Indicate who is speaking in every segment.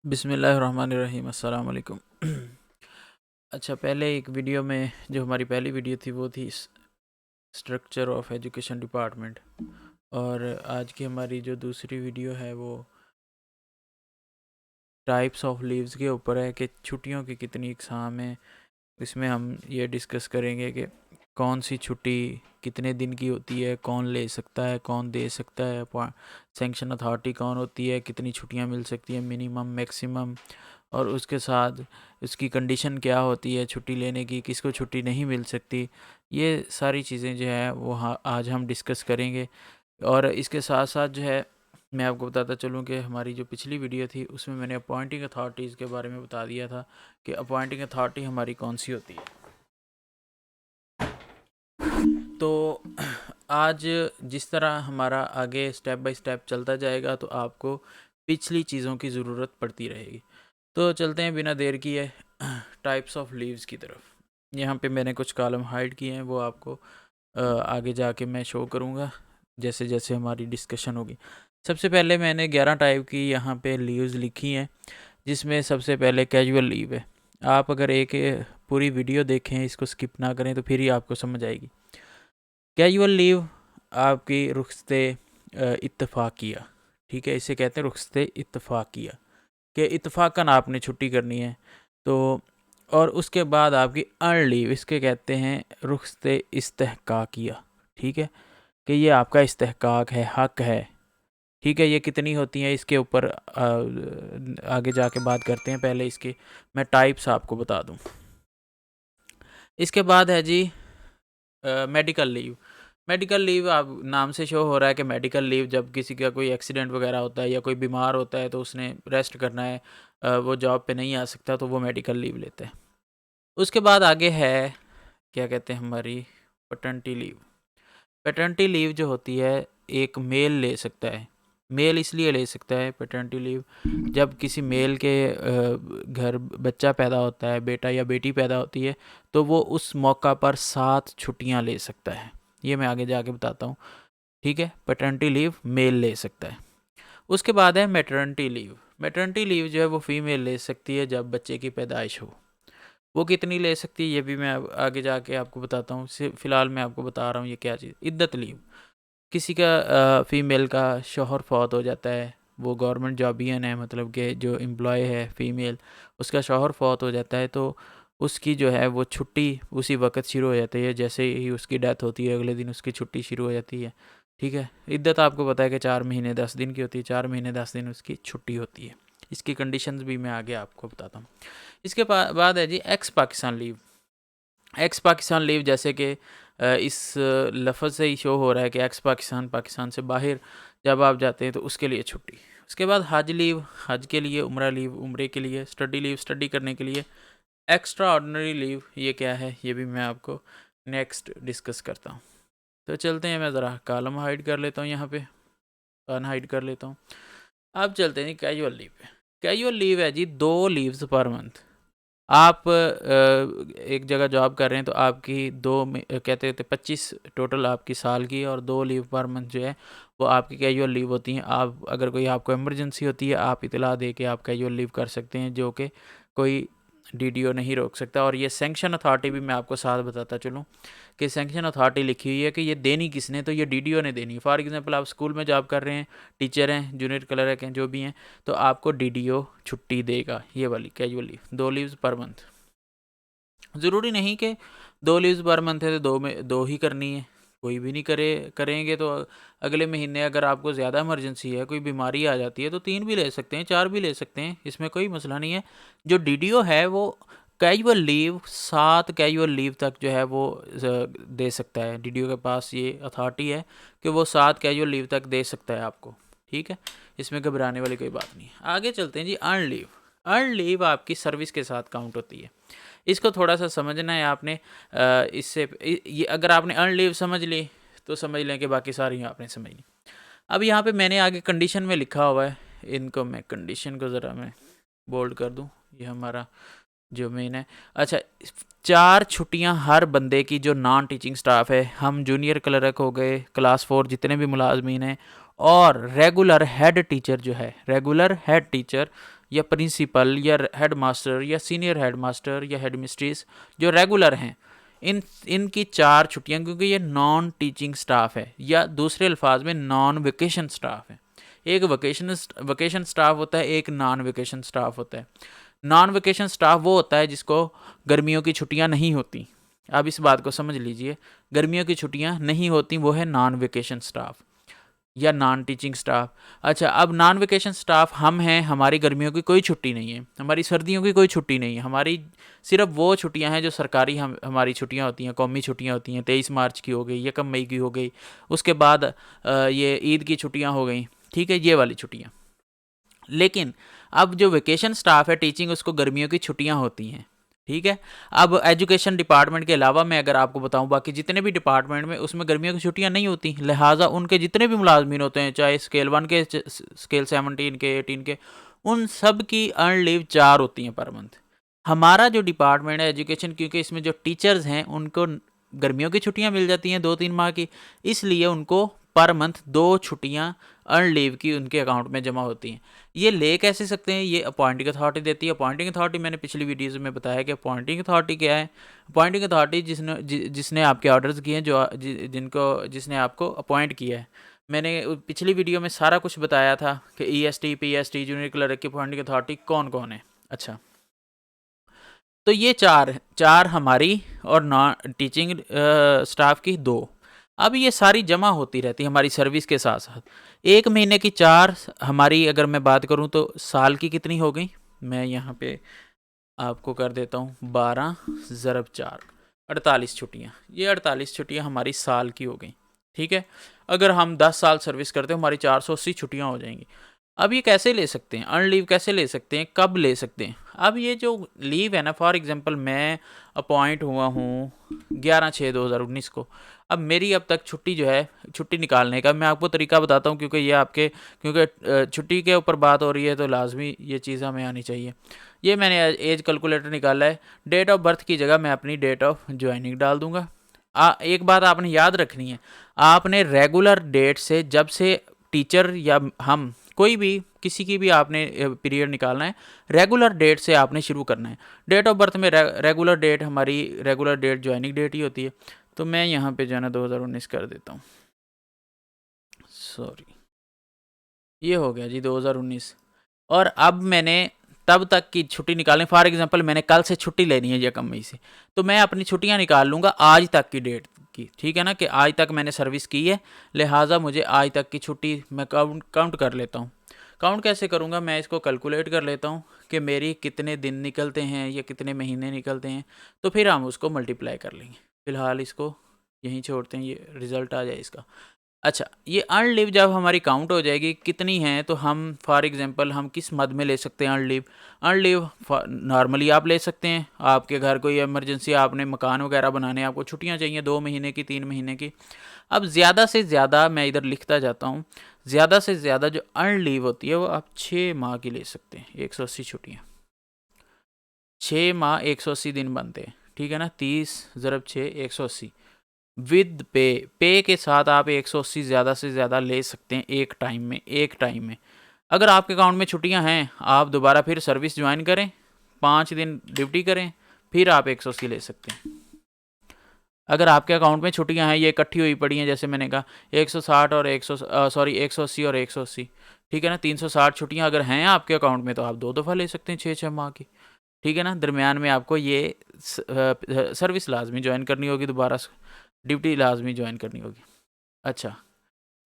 Speaker 1: बिस्मिल्लाहिर्रहमानिर्रहीम अस्सलाम वालेकुम। अच्छा, पहले एक वीडियो में जो हमारी पहली वीडियो थी वो थी स्ट्रक्चर ऑफ एजुकेशन डिपार्टमेंट, और आज की हमारी जो दूसरी वीडियो है वो टाइप्स ऑफ लीव्स के ऊपर है कि छुट्टियों की कितनी इकसाम है। इसमें हम ये डिस्कस करेंगे कि कौन सी छुट्टी कितने दिन की होती है, कौन ले सकता है, कौन दे सकता है, सैंक्शन अथॉरिटी कौन होती है, कितनी छुट्टियां मिल सकती हैं, मिनिमम मैक्सिमम, और उसके साथ उसकी कंडीशन क्या होती है छुट्टी लेने की, किसको छुट्टी नहीं मिल सकती। ये सारी चीज़ें जो है वो आज हम डिस्कस करेंगे। और इसके साथ साथ जो है मैं आपको बताता चलूँ कि हमारी जो पिछली वीडियो थी उसमें मैंने अपॉइंटिंग अथॉरिटीज़ के बारे में बता दिया था कि अपॉइंटिंग अथॉरिटी हमारी कौन सी होती है। तो आज जिस तरह हमारा आगे स्टेप बाय स्टेप चलता जाएगा तो आपको पिछली चीज़ों की ज़रूरत पड़ती रहेगी। तो चलते हैं बिना देर किए टाइप्स ऑफ लीव्स की तरफ। यहाँ पे मैंने कुछ कॉलम हाइड किए हैं, वो आपको आगे जाके मैं शो करूँगा जैसे जैसे हमारी डिस्कशन होगी। सबसे पहले मैंने 11 टाइप की यहाँ पे लीव्स लिखी हैं, जिसमें सबसे पहले कैजुअल लीव है। आप अगर एक पूरी वीडियो देखें, इसको स्किप ना करें, तो फिर ही आपको समझ आएगी। कैजुअल लीव आपकी रुख्सते इत्तफाकिया, ठीक है, इसे कहते हैं रुख्सते इत्तफाकिया, कि इत्तफाकन आपने छुट्टी करनी है। तो और उसके बाद आपकी अर्न लीव, इसके कहते हैं रुख्सते इस्तेहकाकिया, ठीक है, कि ये आपका इस्तेहकाक है, हक है, ठीक है। ये कितनी होती हैं इसके ऊपर आगे जाके बात करते हैं, पहले इसके मैं टाइप्स आपको बता दूं। इसके बाद है जी मेडिकल लीव। मेडिकल लीव आप नाम से शो हो रहा है कि मेडिकल लीव, जब किसी का कोई एक्सीडेंट वगैरह होता है या कोई बीमार होता है तो उसने रेस्ट करना है, वो जॉब पे नहीं आ सकता, तो वो मेडिकल लीव लेते हैं। उसके बाद आगे है क्या कहते हैं हमारी पैटर्निटी लीव। पैटर्निटी लीव जो होती है एक मेल ले सकता है। मेल इसलिए ले सकता है पैटर्निटी लीव, जब किसी मेल के घर बच्चा पैदा होता है, बेटा या बेटी पैदा होती है, तो वो उस मौका पर 7 छुट्टियां ले सकता है। ये मैं आगे जाके बताता हूँ, ठीक है। पैटर्निटी लीव मेल ले सकता है। उसके बाद है मैटरनिटी लीव। मैटरनिटी लीव जो है वो फीमेल ले सकती है जब बच्चे की पैदाइश हो। वो कितनी ले सकती है ये भी मैं आगे जाके आपको बताता हूँ। फ़िलहाल मैं आपको बता रहा हूँ ये क्या चीज़। इद्दत लीव, किसी का फ़ीमेल का शौहर फौत हो जाता है, वो गवर्नमेंट जॉबियन है, मतलब कि जो एम्प्लॉय है फ़ीमेल, उसका शौहर फौत हो जाता है, तो उसकी जो है वो छुट्टी उसी वक्त शुरू हो जाती है। जैसे ही उसकी डेथ होती है अगले दिन उसकी छुट्टी शुरू हो जाती है, ठीक है। इद्दत आपको पता है कि 4 महीने 10 दिन की होती है, 4 महीने 10 दिन उसकी छुट्टी होती है। इसकी कंडीशंस भी मैं आगे आपको बताता हूँ। इसके बाद है जी ex Pakistan leave. Ex Pakistan leave, जैसे कि इस लफ्ज़ से ही शो हो रहा है कि एक्स पाकिस्तान, पाकिस्तान से बाहर जब आप जाते हैं तो उसके लिए छुट्टी। उसके बाद हज लीव, हज के लिए, उम्रा लीव, उम्रे के लिए, स्टडी लीव, स्टडी करने के लिए, एक्स्ट्रा ऑर्डनरी लीव, ये क्या है ये भी मैं आपको नेक्स्ट डिस्कस करता हूँ। तो चलते हैं, मैं ज़रा कॉलम हाइड कर लेता हूँ, यहाँ पे अनहाइड कर लेता हूँ। अब चलते हैं कैजुअल लीव पे। कैजुअल लीव है जी 2 लीव्स पर मंथ। आप एक जगह जॉब कर रहे हैं तो आपकी कहते थे 25 टोटल आपकी साल की, और 2 लीव पर मंथ जो है वो आपकी कैजुअल लीव होती हैं। आप अगर कोई आपको इमरजेंसी होती है, आप इतला दे के आप कैजुअल लीव कर सकते हैं, जो कि कोई डीडीओ नहीं रोक सकता। और ये सैंक्शन अथॉरिटी भी मैं आपको साथ बताता चलूँ कि सैंक्शन अथॉरिटी लिखी हुई है कि ये देनी किसने, तो ये डीडीओ ने देनी। फॉर एग्जांपल आप स्कूल में जॉब कर रहे हैं, टीचर हैं, जूनियर क्लर्क हैं, जो भी हैं, तो आपको डीडीओ छुट्टी देगा, ये वाली casual leave, 2 leaves per month. ज़रूरी नहीं कि 2 लीव्स पर मंथ है तो 2 में 2 ही करनी है, कोई भी नहीं करेंगे तो अगले महीने अगर आपको ज़्यादा इमरजेंसी है, कोई बीमारी आ जाती है, तो 3 भी ले सकते हैं, 4 भी ले सकते हैं, इसमें कोई मसला नहीं है। जो डीडीओ है वो कैजुअल लीव 7 कैजुअल लीव तक जो है वो दे सकता है। डीडीओ के पास ये अथॉरिटी है कि वो 7 कैजुअल लीव तक दे सकता है आपको, ठीक है। इसमें घबराने वाली कोई बात नहीं है। आगे चलते हैं जी अर्न लीव। अर्न लीव आपकी सर्विस के साथ काउंट होती है। इसको थोड़ा सा समझना है आपने। इससे ये अगर आपने अर्न लीव समझ ली तो समझ लें कि बाकी सारी आपने समझ ली। अब यहाँ पे मैंने आगे कंडीशन में लिखा हुआ है, इनको मैं कंडीशन को ज़रा मैं बोल्ड कर दूँ, ये हमारा जो मेन है। अच्छा, 4 छुट्टियाँ हर बंदे की, जो नॉन टीचिंग स्टाफ है, हम जूनियर क्लर्क हो गए, क्लास 4 जितने भी मुलाजमीन हैं, और रेगुलर हेड टीचर जो है, रेगुलर हेड टीचर या प्रिंसिपल या हेड मास्टर या सीनियर हेड मास्टर या हेड मिस्ट्रेस जो रेगुलर हैं, इनकी 4 छुट्टियां, क्योंकि ये नॉन टीचिंग स्टाफ है या दूसरे अल्फाज में नॉन वेकेशन स्टाफ है। एक वेकेशन स्टाफ होता है, एक नॉन वेकेशन स्टाफ होता है। नॉन वेकेशन स्टाफ वो होता है जिसको गर्मियों की छुट्टियां नहीं होती। आप इस बात को समझ लीजिए, गर्मियों की छुट्टियां नहीं होती, वो है नॉन वेकेशन स्टाफ या नॉन टीचिंग स्टाफ। अच्छा, अब नॉन वेकेशन स्टाफ हम हैं, हमारी गर्मियों की कोई छुट्टी नहीं है, हमारी सर्दियों की कोई छुट्टी नहीं है, हमारी सिर्फ वो छुट्टियां हैं जो सरकारी हमारी छुट्टियां होती हैं, कौमी छुट्टियां होती हैं। 23 मार्च की हो गई, 1 मई की हो गई, उसके बाद ये ईद की छुट्टियां हो गई, ठीक है, ये वाली छुट्टियां। लेकिन अब जो वेकेशन स्टाफ है टीचिंग, उसको गर्मियों की छुट्टियां होती हैं, ठीक है। अब एजुकेशन डिपार्टमेंट के अलावा मैं अगर आपको बताऊं, बाकी जितने भी डिपार्टमेंट में उसमें गर्मियों की छुट्टियां नहीं होती, लिहाजा उनके जितने भी मुलाजमीन होते हैं, चाहे स्केल 1 के, स्केल 17 के, 18 के, उन सब की अर्न लीव 4 होती हैं पर मंथ। हमारा जो डिपार्टमेंट है एजुकेशन, क्योंकि इसमें जो टीचर्स हैं उनको गर्मियों की छुट्टियां मिल जाती हैं 2-3 माह की, इसलिए उनको पर मंथ 2 छुट्टियां अर्न लीव की उनके अकाउंट में जमा होती हैं। ये ले कैसे सकते हैं, ये अपॉइंटिंग अथॉरिटी देती है। अपॉइंटिंग अथॉरिटी मैंने पिछली वीडियोज़ में बताया कि अपॉइंटिंग अथॉरिटी क्या है। अपॉइंटिंग अथॉरिटी जिसने आपके ऑर्डर्स किए हैं, जिसने आपको अपॉइंट किया है। मैंने पिछली वीडियो में सारा कुछ बताया था कि EST, PST, जूनियर क्लर्क की अपॉइंटिंग अथॉरिटी कौन कौन है। अच्छा, तो ये चार हमारी और नॉन टीचिंग स्टाफ की 2। अब ये सारी जमा होती रहती है हमारी सर्विस के साथ साथ। 1 महीने की 4 हमारी, अगर मैं बात करूं तो साल की कितनी हो गई, मैं यहाँ पे आपको कर देता हूँ 12 ज़रब 4, 48 छुट्टियाँ। ये 48 छुट्टियाँ हमारी साल की हो गई, ठीक है। अगर हम 10 साल सर्विस करते हैं, हमारी 480 छुट्टियाँ हो जाएंगी। अब ये कैसे ले सकते हैं, अर्न लीव कैसे ले सकते हैं, कब ले सकते हैं। अब ये जो लीव है ना, फॉर एग्जांपल मैं अपॉइंट हुआ हूँ 11/6/2019 को। अब मेरी अब तक छुट्टी जो है, छुट्टी निकालने का मैं आपको तरीका बताता हूँ, क्योंकि छुट्टी के ऊपर बात हो रही है तो लाजमी ये चीज़ हमें आनी चाहिए। ये मैंने एज कैलकुलेटर निकाला है। डेट ऑफ बर्थ की जगह मैं अपनी डेट ऑफ ज्वाइनिंग डाल दूंगा। एक बात आपने याद रखनी है, आपने रेगुलर डेट से, जब से टीचर या हम कोई भी किसी की भी आपने पीरियड निकालना है, रेगुलर डेट से आपने शुरू करना है। डेट ऑफ बर्थ में रेगुलर डेट, हमारी रेगुलर डेट ज्वाइनिंग डेट ही होती है। तो मैं यहाँ पे जो है ना 2019 कर देता हूँ, सॉरी, ये हो गया जी 2019। और अब मैंने तब तक की छुट्टी निकालनी, फॉर एग्जांपल मैंने कल से छुट्टी लेनी है 1 मई से, तो मैं अपनी छुट्टियां निकाल लूँगा आज तक की डेट की, ठीक है ना, कि आज तक मैंने सर्विस की है, लिहाजा मुझे आज तक की छुट्टी मैं काउंट कर लेता हूँ। काउंट कैसे करूँगा, मैं इसको कैलकुलेट कर लेता हूँ कि मेरी कितने दिन निकलते हैं या कितने महीने निकलते हैं, तो फिर हम उसको मल्टीप्लाई कर लेंगे। फ़िलहाल इसको यहीं छोड़ते हैं, ये रिज़ल्ट आ जाए इसका। अच्छा, ये अर्न लीव जब हमारी काउंट हो जाएगी कितनी है, तो हम फॉर एग्जांपल हम किस मद में ले सकते हैं earn leave. Earn leave normally आप ले सकते हैं, आपके घर कोई इमरजेंसी, आपने मकान वगैरह बनाने, आपको छुट्टियां चाहिए 2 महीने की, 3 महीने की। अब ज़्यादा से ज़्यादा मैं इधर लिखता जाता हूँ, ज़्यादा से ज़्यादा जो अर्न लीव होती है वो आप 6 माह की ले सकते हैं, 180 छुट्टियाँ। 6 माह 180 दिन बनते हैं, ठीक है ना, 30 ज़रब 6 180 विद पे के साथ आप 180 ज़्यादा से ज़्यादा ले सकते हैं एक टाइम में। अगर आपके अकाउंट में छुट्टियां हैं, आप दोबारा फिर सर्विस ज्वाइन करें, 5 दिन ड्यूटी करें, फिर आप 180 ले सकते हैं। अगर आपके अकाउंट में छुट्टियां हैं, ये इकट्ठी हुई पड़ी हैं, जैसे मैंने कहा 160 और 180 और 180, ठीक है ना, 360 छुट्टियां अगर हैं आपके अकाउंट में, तो आप 2 दफ़ा ले सकते हैं 6-6 माह की, ठीक है ना। दरमियान में आपको ये सर्विस लाजमी ज्वाइन करनी होगी, दोबारा ड्यूटी लाजमी ज्वाइन करनी होगी। अच्छा,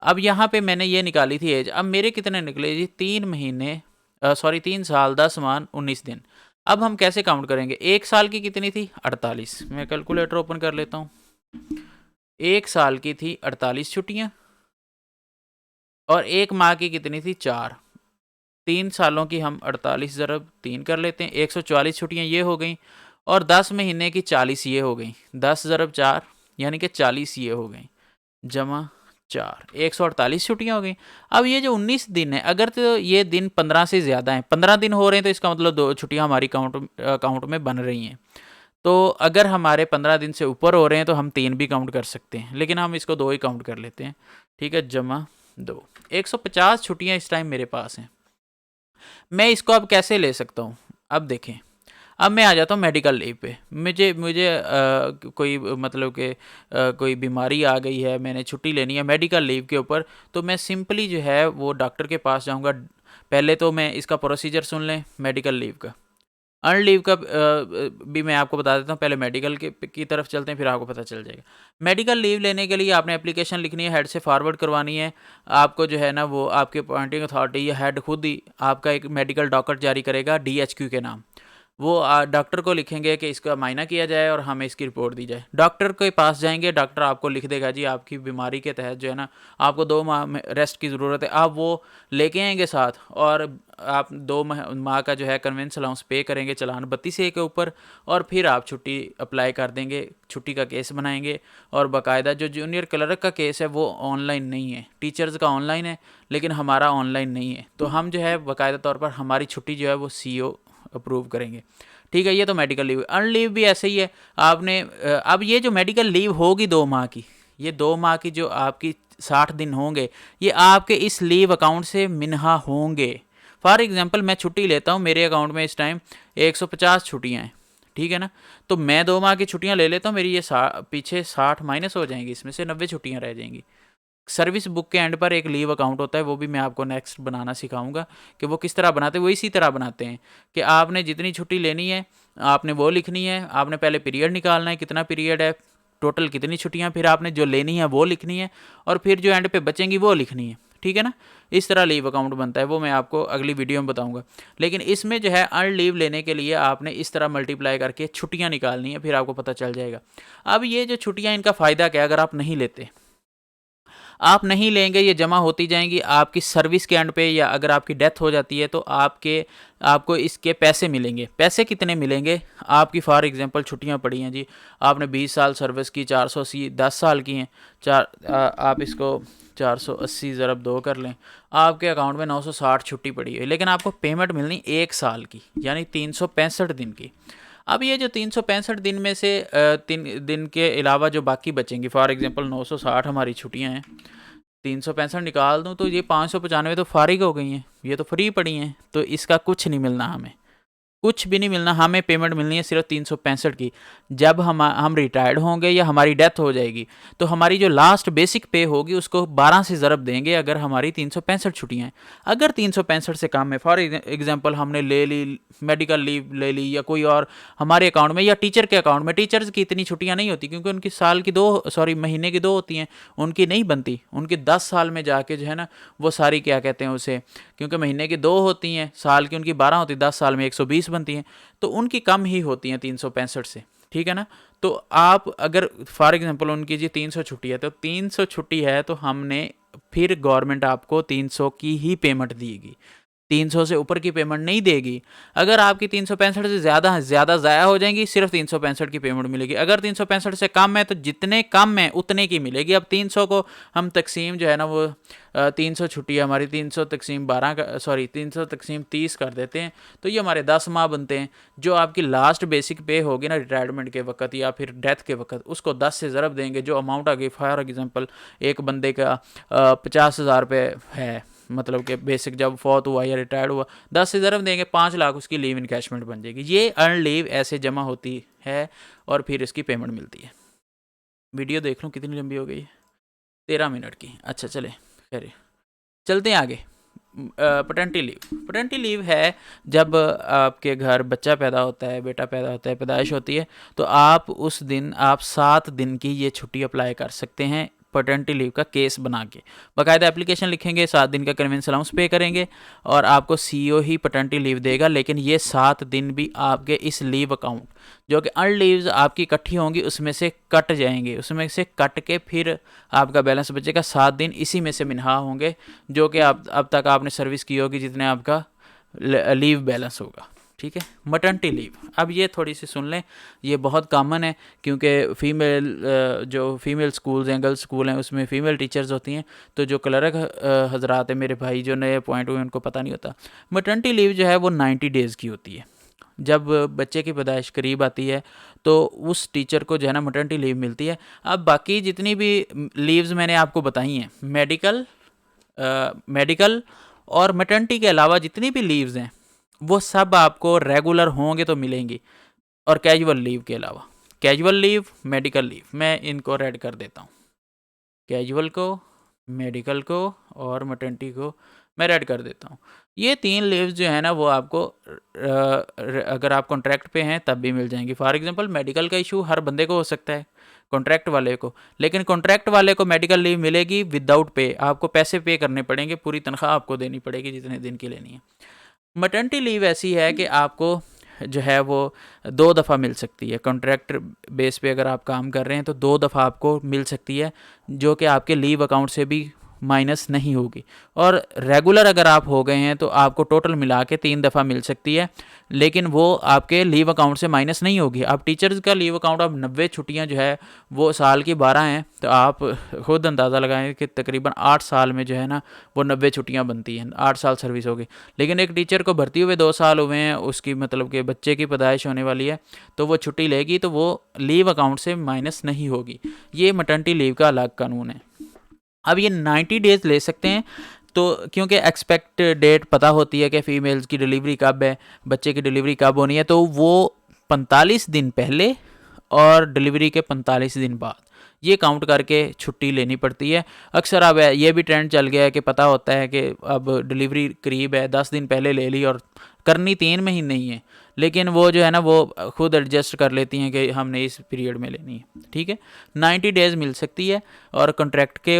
Speaker 1: अब यहाँ पे मैंने ये निकाली थी एज, अब मेरे कितने निकले जी, 3 साल 10 माह 19 दिन। अब हम कैसे काउंट करेंगे, 1 साल की कितनी थी 48, मैं कैलकुलेटर ओपन कर लेता हूँ। 1 साल की थी 48 छुट्टियाँ और 1 माह की कितनी थी 4। 3 सालों की हम 48 ज़रब 3 कर लेते हैं, 144 छुट्टियाँ ये हो गई, और 10 महीने की 40 ये हो गई, 10 ज़रब 4 यानी कि 40 ये हो गई, जमा 4, 148 छुट्टियाँ हो गई। अब ये जो 19 दिन है, अगर तो ये दिन 15 से ज़्यादा हैं, 15 दिन हो रहे हैं, तो इसका मतलब 2 छुट्टियाँ हमारी अकाउंट में बन रही हैं। तो अगर हमारे 15 दिन से ऊपर हो रहे हैं तो हम 3 भी काउंट कर सकते हैं, लेकिन हम इसको 2 ही काउंट कर लेते हैं, ठीक है, जमा 2। 150 छुट्टियाँ इस टाइम मेरे पास हैं। मैं इसको अब कैसे ले सकता हूँ? अब देखें, अब मैं आ जाता हूँ मेडिकल लीव पे। मुझे मुझे कोई मतलब कि कोई बीमारी आ गई है, मैंने छुट्टी लेनी है मेडिकल लीव के ऊपर, तो मैं सिंपली जो है वो डॉक्टर के पास जाऊँगा। पहले तो मैं इसका प्रोसीजर सुन लें मेडिकल लीव का। अर्न लीव का भी मैं आपको बता देता हूँ। पहले मेडिकल की तरफ चलते हैं, फिर आपको पता चल जाएगा। मेडिकल लीव लेने के लिए आपने एप्लीकेशन लिखनी है, हेड से फॉरवर्ड करवानी है। आपको जो है ना वो आपके अपॉइंटिंग अथॉरिटी या हेड खुद ही आपका एक मेडिकल डॉक्यूमेंट जारी करेगा DHQ के नाम। वो डॉक्टर को लिखेंगे कि इसका मायना किया जाए और हमें इसकी रिपोर्ट दी जाए। डॉक्टर के पास जाएंगे, डॉक्टर आपको लिख देगा जी आपकी बीमारी के तहत जो है ना आपको 2 माह में रेस्ट की ज़रूरत है। आप वो लेके आएंगे साथ, और आप 2 माह का जो है कन्वेंस अलाउंस पे करेंगे चालान 32A के ऊपर, और फिर आप छुट्टी अप्लाई कर देंगे। छुट्टी का केस बनाएंगे, और बाकायदा जो जूनियर क्लर्क का केस है वो ऑनलाइन नहीं है, टीचर्स का ऑनलाइन है, लेकिन हमारा ऑनलाइन नहीं है। तो हम जो है बाकायदा तौर पर हमारी छुट्टी जो है वो CO अप्रूव करेंगे। ठीक है, ये तो मेडिकल लीव। अर्न लीव भी ऐसे ही है। आपने अब ये जो मेडिकल लीव होगी 2 माह की, ये 2 माह की जो आपकी 60 दिन होंगे, ये आपके इस लीव अकाउंट से मिनहा होंगे। फॉर एग्जांपल मैं छुट्टी लेता हूँ, मेरे अकाउंट में इस टाइम 150 छुट्टियाँ हैं, ठीक है ना। तो मैं 2 माह की छुट्टियाँ ले लेता हूँ, मेरी ये पीछे 60 माइनस हो जाएंगी, इसमें से 90 छुट्टियाँ रह जाएंगी। सर्विस बुक के एंड पर एक लीव अकाउंट होता है, वो भी मैं आपको नेक्स्ट बनाना सिखाऊंगा कि वो किस तरह बनाते हैं। वो इसी तरह बनाते हैं कि आपने जितनी छुट्टी लेनी है आपने वो लिखनी है। आपने पहले पीरियड निकालना है, कितना पीरियड है, टोटल कितनी छुट्टियां, फिर आपने जो लेनी है वो लिखनी है, और फिर जो एंड पे बचेंगी वो लिखनी है। ठीक है ना, इस तरह लीव अकाउंट बनता है। वो मैं आपको अगली वीडियो में बताऊंगा। लेकिन इसमें जो है अर्न लीव लेने के लिए आपने इस तरह मल्टीप्लाई करके छुट्टियां निकालनी है, फिर आपको पता चल जाएगा। अब ये जो छुट्टियां, इनका फ़ायदा क्या है? अगर आप नहीं लेते, आप नहीं लेंगे, ये जमा होती जाएंगी आपकी सर्विस के एंड पे, या अगर आपकी डेथ हो जाती है तो आपको इसके पैसे मिलेंगे। पैसे कितने मिलेंगे? आपकी फॉर एग्जांपल छुट्टियां पड़ी हैं जी, आपने 20 साल सर्विस की, 480 10 साल की हैं, आप इसको 480 ज़रब 2 कर लें, आपके अकाउंट में 960 छुट्टी पड़ी है, लेकिन आपको पेमेंट मिलनी 1 साल की, यानी 365 दिन की। अब ये जो 365 दिन में से 3 दिन के अलावा जो बाकी बचेंगी, फॉर एग्जांपल 960 हमारी छुट्टियां हैं, 365 निकाल दूं तो ये 595 तो फारिग हो गई हैं, ये तो फ्री पड़ी हैं। तो इसका कुछ नहीं मिलना, हमें कुछ भी नहीं मिलना। हमें पेमेंट मिलनी है सिर्फ 365 की। जब हम रिटायर्ड होंगे या हमारी डेथ हो जाएगी, तो हमारी जो लास्ट बेसिक पे होगी उसको 12 से ज़रब देंगे, अगर हमारी 365 छुट्टियाँ हैं। अगर 365 से कम है, फॉर एग्जांपल हमने ले ली मेडिकल लीव ले ली, या कोई और हमारे अकाउंट में, या टीचर के अकाउंट में, टीचर्स की इतनी छुट्टियाँ नहीं होती, क्योंकि उनकी महीने की 2 होती हैं, उनकी नहीं बनती। उनकी 10 साल में जाके जो है ना वो सारी क्या कहते हैं उसे, क्योंकि महीने की 2 होती हैं, साल की उनकी 12 होती है, 10 साल में 120 बनती हैं, तो उनकी कम ही होती हैं 365 से। ठीक है ना। तो आप अगर फॉर एग्जांपल उनकी जी 300 छुट्टी है, तो 300 छुट्टी है तो हमने फिर गवर्नमेंट आपको 300 की ही पेमेंट देगी, 300 से ऊपर की पेमेंट नहीं देगी। अगर आपकी 365 से ज़्यादा ज़ाया हो जाएंगी, सिर्फ 365 की पेमेंट मिलेगी। अगर 365 से कम है तो जितने कम है उतने की मिलेगी। अब 300 को हम तकसीम जो है ना वो 300 छुट्टी है हमारी, 300 तकसीम 12 का 300 तकसीम 30 कर देते हैं, तो ये हमारे 10 माह बनते हैं। जो आपकी लास्ट बेसिक पे होगी ना रिटायरमेंट के वक्त या फिर डेथ के वक्त, उसको 10 से ज़रब देंगे, जो अमाउंट आ गई। फॉर एग्जांपल एक बंदे का 50,000 रुपये है, मतलब कि बेसिक जब फौत हुआ या रिटायर्ड हुआ, 10 से ज़रब देंगे, 5 लाख उसकी लीव इनकैशमेंट बन जाएगी। ये अर्न लीव ऐसे जमा होती है और फिर इसकी पेमेंट मिलती है। वीडियो देख लूँ कितनी लंबी हो गई है, 13 मिनट की। अच्छा चले, खैर चलते हैं आगे। पैटर्निटी लीव, पैटर्निटी लीव है जब आपके घर बच्चा पैदा होता है, बेटा पैदा होता है, पैदाइश होती है, तो आप उस दिन आप 7 दिन की ये छुट्टी अप्लाई कर सकते हैं पैटर्निटी लीव का केस बना के। बाकायदा एप्लीकेशन लिखेंगे, 7 दिन का कन्वेंस अलाउंस पे करेंगे, और आपको CEO ही पैटर्निटी लीव देगा। लेकिन ये 7 दिन भी आपके इस लीव अकाउंट, जो कि अर्न लीव्स आपकी इकट्ठी होंगी, उसमें से कट जाएंगे, उसमें से कट के फिर आपका बैलेंस बचेगा। 7 दिन इसी में से मिनहा होंगे, जो कि आप अब तक आपने सर्विस की होगी, जितने आपका लीव बैलेंस होगा। ठीक है। मटर्निटी लीव, अब ये थोड़ी सी सुन लें, ये बहुत कॉमन है, क्योंकि जो फीमेल स्कूल्स हैं, गर्ल्स स्कूल हैं, उसमें फ़ीमेल टीचर्स होती हैं, तो जो क्लर्क हजरात हैं, मेरे भाई जो नए अपॉइंट हुए, उनको पता नहीं होता। मटर्निटी लीव जो है वो 90 डेज़ की होती है। जब बच्चे की पैदाइश करीब आती है तो उस टीचर को जो है ना मटर्निटी लीव मिलती है। अब बाकी जितनी भी लीव्स मैंने आपको बताई हैं, मेडिकल और मैटरनिटी के अलावा जितनी भी लीव्स हैं वो सब आपको रेगुलर होंगे तो मिलेंगी, और कैजुअल लीव के अलावा। कैजुअल लीव, मेडिकल लीव, मैं इनको रेड कर देता हूँ। कैजुअल को, मेडिकल को और मैटरनिटी को मैं रेड कर देता हूँ। ये 3 लीव्स जो है ना वो आपको अगर आप कॉन्ट्रैक्ट पे हैं तब भी मिल जाएंगी। फॉर एग्जांपल मेडिकल का इशू हर बंदे को हो सकता है, कॉन्ट्रैक्ट वाले को, लेकिन कॉन्ट्रैक्ट वाले को मेडिकल लीव मिलेगी विदाउट पे। आपको पैसे पे करने पड़ेंगे, पूरी तनख्वाह आपको देनी पड़ेगी जितने दिन की लेनी है। मैटरनिटी लीव ऐसी है कि आपको जो है वो 2 दफ़ा मिल सकती है। कॉन्ट्रैक्ट बेस पे अगर आप काम कर रहे हैं तो 2 दफ़ा आपको मिल सकती है, जो कि आपके लीव अकाउंट से भी माइनस नहीं होगी। और रेगुलर अगर आप हो गए हैं तो आपको टोटल मिला के 3 दफ़ा मिल सकती है, लेकिन वो आपके लीव अकाउंट से माइनस नहीं होगी। आप टीचर्स का लीव अकाउंट, अब 90 छुट्टियां जो है वो साल की 12 हैं, तो आप खुद अंदाज़ा लगाएं कि तकरीबन 8 साल में जो है ना वो 90 छुट्टियां बनती हैं, 8 साल सर्विस होगी। लेकिन एक टीचर को भर्ती हुए 2 साल हुए हैं, उसकी मतलब कि बच्चे की पैदाइश होने वाली है, तो वो छुट्टी लेगी तो वो लीव अकाउंट से माइनस नहीं होगी। ये मैटरनिटी लीव का अलग कानून है। अब ये 90 डेज़ ले सकते हैं, तो क्योंकि एक्सपेक्ट डेट पता होती है कि फ़ीमेल्स की डिलीवरी कब है, बच्चे की डिलीवरी कब होनी है, तो वो 45 दिन पहले और डिलीवरी के 45 दिन बाद ये काउंट करके छुट्टी लेनी पड़ती है। अक्सर अब ये भी ट्रेंड चल गया है कि पता होता है कि अब डिलीवरी करीब है, 10 दिन पहले ले ली, और करनी 3 महीने ही है, लेकिन वो जो है ना वो खुद एडजस्ट कर लेती हैं कि हमने इस पीरियड में लेनी है। ठीक है, 90 डेज़ मिल सकती है, और कॉन्ट्रैक्ट के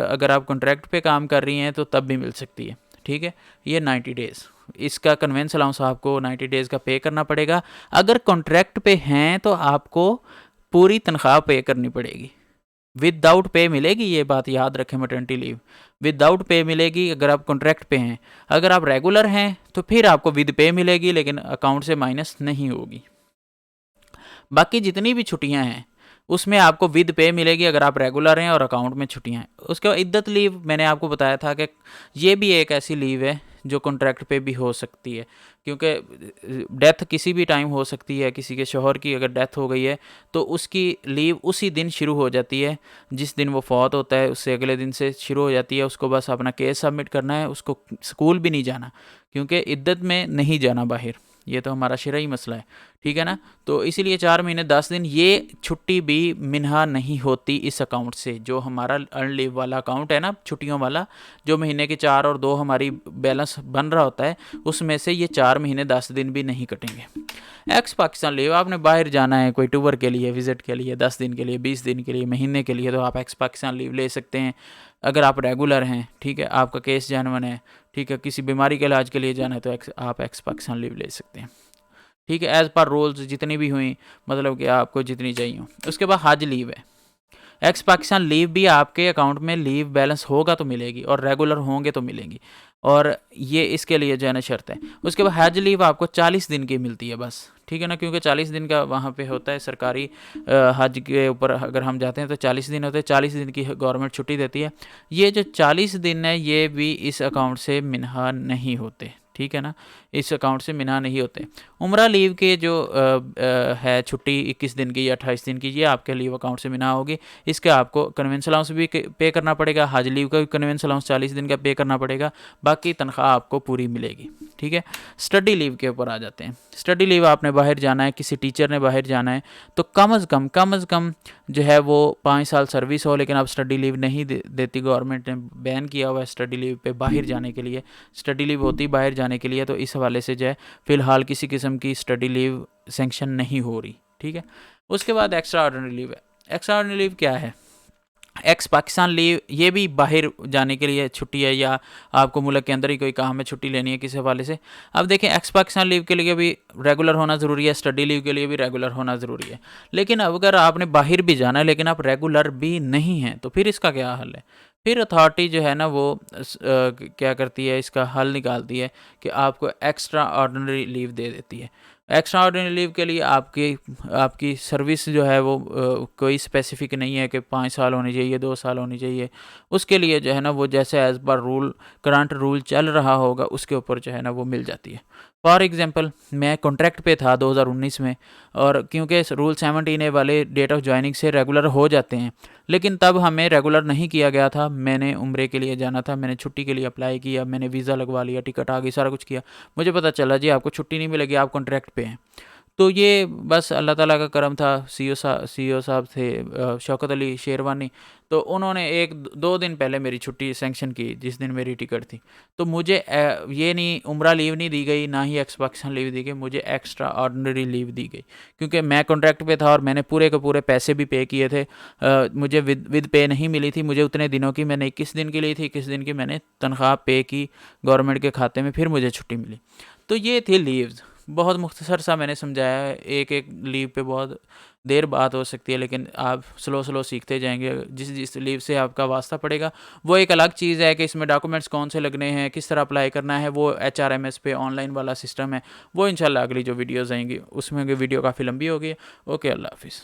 Speaker 1: अगर आप कॉन्ट्रैक्ट पे काम कर रही हैं तो तब भी मिल सकती है। ठीक है, ये 90 डेज़, इसका कन्वेंस अलाउंस आपको 90 डेज़ का पे करना पड़ेगा। अगर कॉन्ट्रैक्ट पे हैं तो आपको पूरी तनख्वाह पे करनी पड़ेगी, विदाउट पे मिलेगी, ये बात याद रखें। मैटरनिटी लीव विदाउट पे मिलेगी अगर आप कॉन्ट्रैक्ट पे हैं। अगर आप रेगुलर हैं तो फिर आपको विद पे मिलेगी, लेकिन अकाउंट से माइनस नहीं होगी। बाकी जितनी भी छुट्टियां हैं उसमें आपको विद पे मिलेगी अगर आप रेगुलर हैं और अकाउंट में छुट्टियां हैं। उसके बाद इद्दत लीव मैंने आपको बताया था कि ये भी एक ऐसी लीव है जो कॉन्ट्रैक्ट पे भी हो सकती है, क्योंकि डेथ किसी भी टाइम हो सकती है। किसी के शोहर की अगर डेथ हो गई है तो उसकी लीव उसी दिन शुरू हो जाती है, जिस दिन वो फौत होता है उससे अगले दिन से शुरू हो जाती है। उसको बस अपना केस सबमिट करना है, उसको स्कूल भी नहीं जाना, क्योंकि इद्दत में नहीं जाना बाहर, ये तो हमारा शरई मसला है। ठीक है ना, तो इसीलिए 4 महीने 10 दिन ये छुट्टी भी मिनहा नहीं होती इस अकाउंट से। जो हमारा अर्न लीव वाला अकाउंट है ना, छुट्टियों वाला, जो महीने के 4 और 2 हमारी बैलेंस बन रहा होता है, उसमें से ये 4 महीने 10 दिन भी नहीं कटेंगे। एक्स पाकिस्तान लीव, आपने बाहर जाना है कोई टूर के लिए, विज़िट के लिए, 10 दिन के लिए, 20 दिन के लिए, महीने के लिए, तो आप एक्स पाकिस्तान लीव ले सकते हैं अगर आप रेगुलर हैं। ठीक है, आपका केस जानवन है, ठीक है, किसी बीमारी के इलाज के लिए जाना है तो आप एक्स पाकिस्तान लीव ले सकते हैं। ठीक है, एज़ पर रूल्स जितनी भी हुई, मतलब कि आपको जितनी चाहिए। उसके बाद हज लीव है। एक्स पाकिस्तान लीव भी आपके अकाउंट में लीव बैलेंस होगा तो मिलेगी, और रेगुलर होंगे तो मिलेंगी, और ये इसके लिए जो है ना शर्त है। उसके बाद हज लीव आपको 40 दिन की मिलती है बस। ठीक है ना, क्योंकि 40 दिन का वहाँ पे होता है सरकारी हज के ऊपर अगर हम जाते हैं तो 40 दिन होते हैं, 40 दिन की गवर्नमेंट छुट्टी देती है। ये जो 40 दिन है ये भी इस अकाउंट से मिनहा नहीं होते। ठीक है ना, इस अकाउंट से मिना नहीं होते। उम्रा लीव के जो है छुट्टी 21 दिन की या 28 दिन की, ये आपके लीव अकाउंट से मिना होगी। इसके आपको कन्वेंस अलाउंस भी पे करना पड़ेगा, हज लीव का भी कन्वेंस अलाउंस 40 दिन का पे करना पड़ेगा, बाकी तनख्वाह आपको पूरी मिलेगी। ठीक है, स्टडी लीव के ऊपर आ जाते हैं। स्टडी लीव आपने बाहर जाना है, किसी टीचर ने बाहर जाना है, तो कम अज़ कम जो है वो 5 साल सर्विस हो, लेकिन अब स्टडी लीव नहीं देती, गवर्नमेंट ने बैन किया हुआ है स्टडी लीव पे बाहर जाने के लिए। स्टडी लीव होती बाहर जाने के लिए, तो इस हवाले से जो है फ़िलहाल किसी किस्म की स्टडी लीव सेंक्शन नहीं हो रही। ठीक है, उसके बाद एक्स्ट्रा ऑर्डिनरी लीव है। एक्स्ट्रा ऑर्डिनरी लीव क्या है? एक्स पाकिस्तान लीव, ये भी बाहर जाने के लिए छुट्टी है, या आपको मुल्क के अंदर ही कोई काम है, छुट्टी लेनी है किसी हवाले से। अब देखें, एक्स पाकिस्तान लीव के लिए भी रेगुलर होना ज़रूरी है, स्टडी लीव के लिए भी रेगुलर होना ज़रूरी है। लेकिन अब अगर आपने बाहर भी जाना है लेकिन आप रेगुलर भी नहीं हैं, तो फिर इसका क्या हल है? फिर अथॉरिटी जो है ना वो क्या करती है, इसका हल निकालती है कि आपको एक्स्ट्रा ऑर्डिनरी लीव दे देती है। एक्स्ट्रा ऑर्डिनरी लीव के लिए आपकी सर्विस जो है वो कोई स्पेसिफिक नहीं है कि 5 साल होनी चाहिए, 2 साल होनी चाहिए। उसके लिए जो है ना वो जैसे as per rule, current rule चल रहा होगा उसके ऊपर जो है ना वो मिल जाती है। फॉर एग्जांपल मैं कॉन्ट्रैक्ट पे था 2019 में, और क्योंकि रूल 17A वाले डेट ऑफ ज्वाइनिंग से रेगुलर हो जाते हैं, लेकिन तब हमें रेगुलर नहीं किया गया था। मैंने उम्रे के लिए जाना था, मैंने छुट्टी के लिए अप्लाई किया, मैंने वीज़ा लगवा लिया, टिकट आ गई, सारा कुछ किया। मुझे पता चला जी आपको छुट्टी नहीं मिलेगी, आप कॉन्ट्रैक्ट पे हैं। तो ये बस अल्लाह ताला का करम था। सीईओ साहब थे शौकत अली शेरवानी, तो उन्होंने एक दो दिन पहले मेरी छुट्टी सेंक्शन की जिस दिन मेरी टिकट थी। तो मुझे ये नहीं उम्रा लीव नहीं दी गई, ना ही एक्सपेक्शन लीव दी गई, मुझे एक्स्ट्रा ऑर्डनरी लीव दी गई, क्योंकि मैं कॉन्ट्रैक्ट पे था और मैंने पूरे के पूरे पैसे भी पे किए थे। मुझे विद पे नहीं मिली थी मुझे उतने दिनों की। मैंने 21 दिन की ली थी, 21 दिन की मैंने तनख्वाह पे की गवर्नमेंट के खाते में, फिर मुझे छुट्टी मिली। तो ये थी लीव्स। बहुत मुख्तसर सा मैंने समझाया है, एक एक लीव पे बहुत देर बात हो सकती है, लेकिन आप स्लो स्लो सीखते जाएंगे। जिस जिस लीव से आपका वास्ता पड़ेगा वो एक अलग चीज़ है कि इसमें डॉक्यूमेंट्स कौन से लगने हैं, किस तरह अप्लाई करना है, वो HRMS पे ऑनलाइन वाला सिस्टम है। वो इंशाल्लाह अगली जो वीडियोज़ आएंगी उसमें वीडियो काफ़ी लंबी होगी। ओके, अल्लाह हाफिज़।